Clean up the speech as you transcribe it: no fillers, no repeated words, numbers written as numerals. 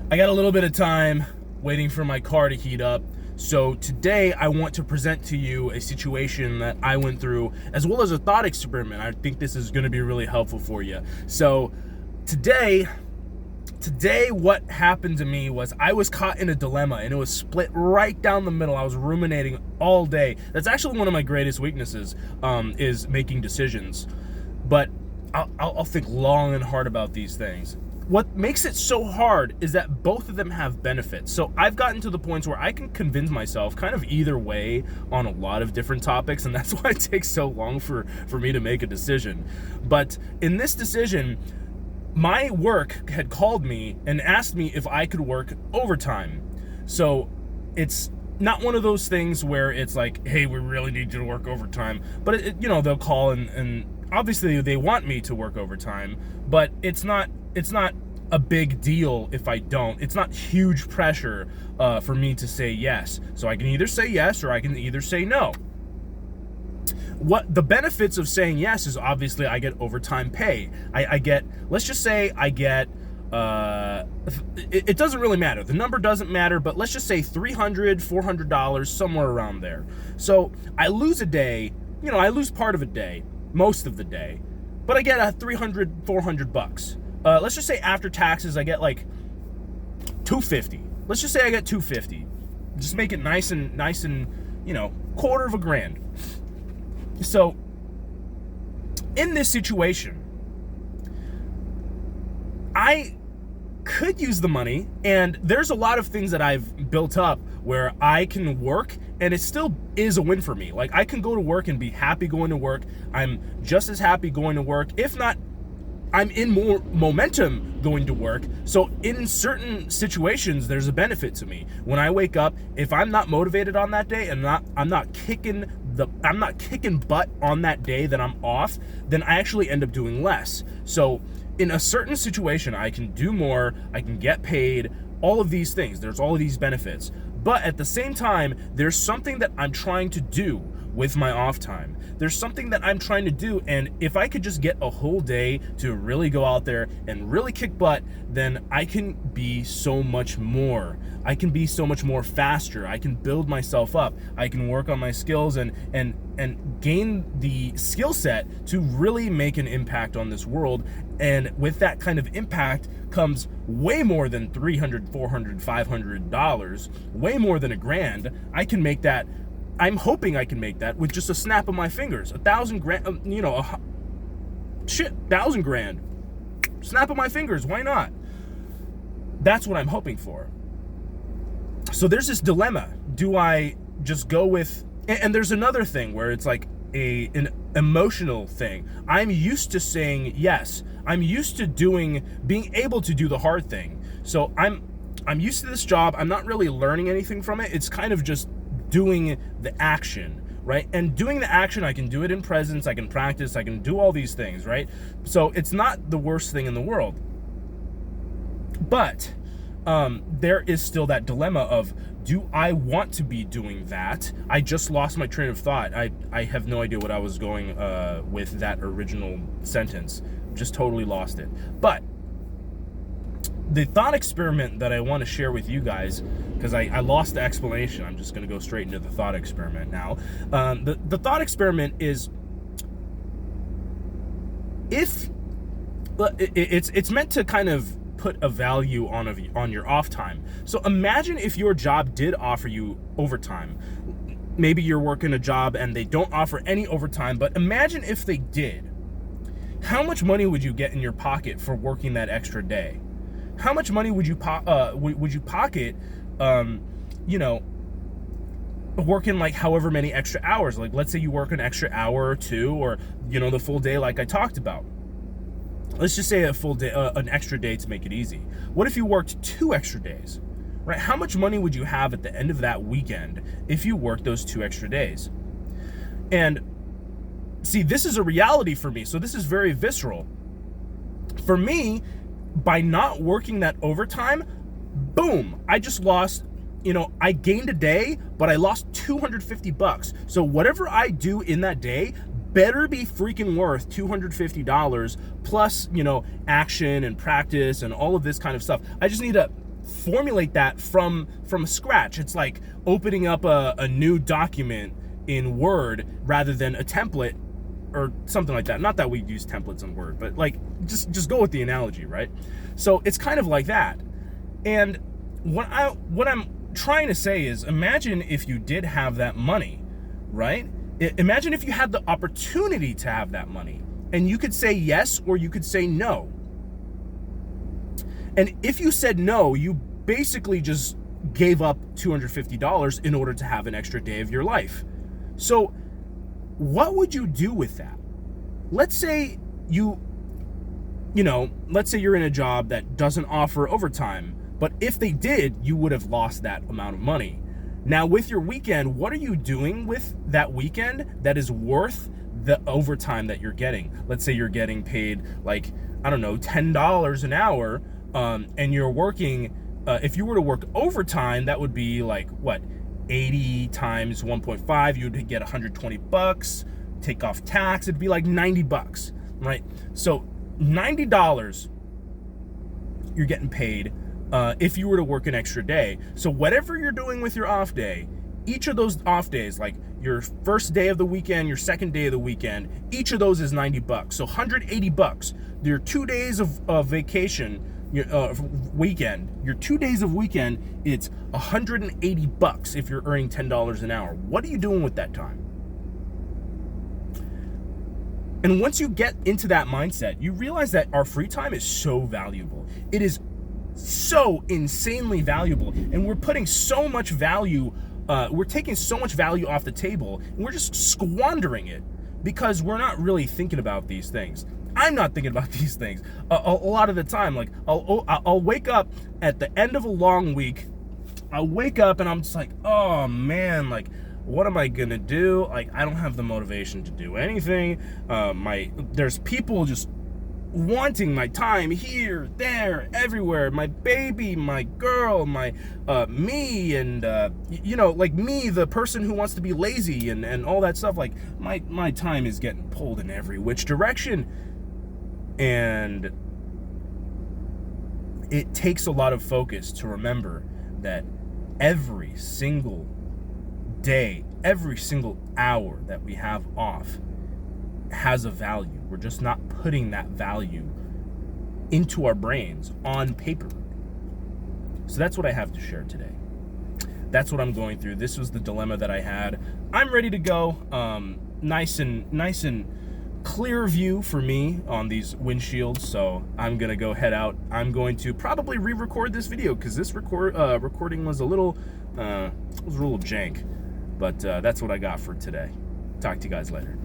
I got a little bit of time waiting for my car to heat up. So today I want to present to you a situation that I went through, as well as a thought experiment. I think this is going to be really helpful for you. So today what happened to me was I was caught in a dilemma, and it was split right down the middle. I was ruminating all day. That's actually one of my greatest weaknesses, is making decisions. But I'll think long and hard about these things. What makes it so hard is that both of them have benefits. So I've gotten to the points where I can convince myself kind of either way on a lot of different topics, and that's why it takes so long for me to make a decision. But in this decision, my work had called me and asked me if I could work overtime. So it's not one of those things where it's like, hey, we really need you to work overtime. But they'll call and obviously they want me to work overtime, but it's not a big deal if I don't. It's not huge pressure for me to say yes. So I can either say yes or I can either say no. What the benefits of saying yes is, obviously I get overtime pay. I get, let's just say I get, it doesn't really matter. The number doesn't matter, but let's just say $300, $400, somewhere around there. So I lose a day, I lose part of a day, most of the day, but I get a $300, $400. Let's just say after taxes, I get like $250. Let's just say I get $250. Just make it nice and quarter of a grand. So in this situation, I could use the money, and there's a lot of things that I've built up where I can work and it still is a win for me. Like, I can go to work and be happy going to work. I'm just as happy going to work, if not, I'm in more momentum going to work. So in certain situations, there's a benefit to me. When I wake up, if I'm not motivated on that day and I'm not kicking butt on that day that I'm off, then I actually end up doing less. So in a certain situation, I can do more, I can get paid, all of these things. There's all of these benefits. But at the same time, there's something that I'm trying to do with my off time. There's something that I'm trying to do, and if I could just get a whole day to really go out there and really kick butt, then I can be so much more. I can be so much more faster. I can build myself up. I can work on my skills and gain the skill set to really make an impact on this world. And with that kind of impact comes way more than $300, $400, $500, way more than $1,000. I can make that. I'm hoping I can make that with just a snap of my fingers. $1,000 grand, 1,000 grand. Snap of my fingers, why not? That's what I'm hoping for. So there's this dilemma. Do I just go with, and there's another thing where it's like an emotional thing. I'm used to saying yes. I'm used to being able to do the hard thing. So I'm used to this job. I'm not really learning anything from it. It's kind of just doing the action, right? And doing the action, I can do it in presence, I can practice, I can do all these things, right? So it's not the worst thing in the world. But there is still that dilemma of, do I want to be doing that? I just lost my train of thought. I have no idea what I was going with that original sentence. Just totally lost it. But the thought experiment that I want to share with you guys, because I lost the explanation, I'm just going to go straight into the thought experiment now. The thought experiment is, if it's meant to kind of put a value on your off time. So imagine if your job did offer you overtime. Maybe you're working a job and they don't offer any overtime, but imagine if they did. How much money would you get in your pocket for working that extra day? How much money would you pocket, working like however many extra hours? Like, let's say you work an extra hour or two, or the full day, like I talked about. Let's just say a full day, an extra day to make it easy. What if you worked 2 extra days, right? How much money would you have at the end of that weekend if you worked those 2 extra days? And see, this is a reality for me, so this is very visceral. For me, by not working that overtime, boom, I just lost, I gained a day, but I lost $250. So whatever I do in that day better be freaking worth $250 plus, action and practice and all of this kind of stuff. I just need to formulate that from scratch. It's like opening up a new document in Word rather than a template or something like that. Not that we use templates in Word, but like just go with the analogy, right? So it's kind of like that. And what I'm trying to say is, imagine if you did have that money, right? Imagine if you had the opportunity to have that money, and you could say yes or you could say no. And if you said no, you basically just gave up $250 in order to have an extra day of your life. So what would you do with that? Let's say let's say you're in a job that doesn't offer overtime, but if they did, you would have lost that amount of money. Now with your weekend, what are you doing with that weekend that is worth the overtime that you're getting? Let's say you're getting paid like, I don't know, $10 an hour, and you're working, if you were to work overtime, that would be like, what, 80 times 1.5, you'd get $120, take off tax, it'd be like $90, right? So $90 you're getting paid if you were to work an extra day. So whatever you're doing with your off day, each of those off days, like your first day of the weekend, your second day of the weekend, each of those is $90. So $180. Your 2 days of vacation, your weekend, your 2 days of weekend, it's $180 if you're earning $10 an hour. What are you doing with that time? And once you get into that mindset, you realize that our free time is so valuable. It is so insanely valuable, and we're putting so much value, we're taking so much value off the table, and we're just squandering it because we're not really thinking about these things. I'm not thinking about these things a lot of the time. Like I'll wake up at the end of a long week. I'll wake up and I'm just like, oh man, like what am I gonna do? Like I don't have the motivation to do anything. There's people just wanting my time here, there, everywhere. My baby, my girl, my me, and like me, the person who wants to be lazy and all that stuff. Like my time is getting pulled in every which direction. And it takes a lot of focus to remember that every single day, every single hour that we have off has a value. We're just not putting that value into our brains on paper. So that's what I have to share today. That's what I'm going through. This was the dilemma that I had. I'm ready to go. Nice and clear view for me on these windshields, so I'm gonna go head out. I'm going to probably re-record this video because this recording was a little jank, but that's what I got for today. Talk to you guys later.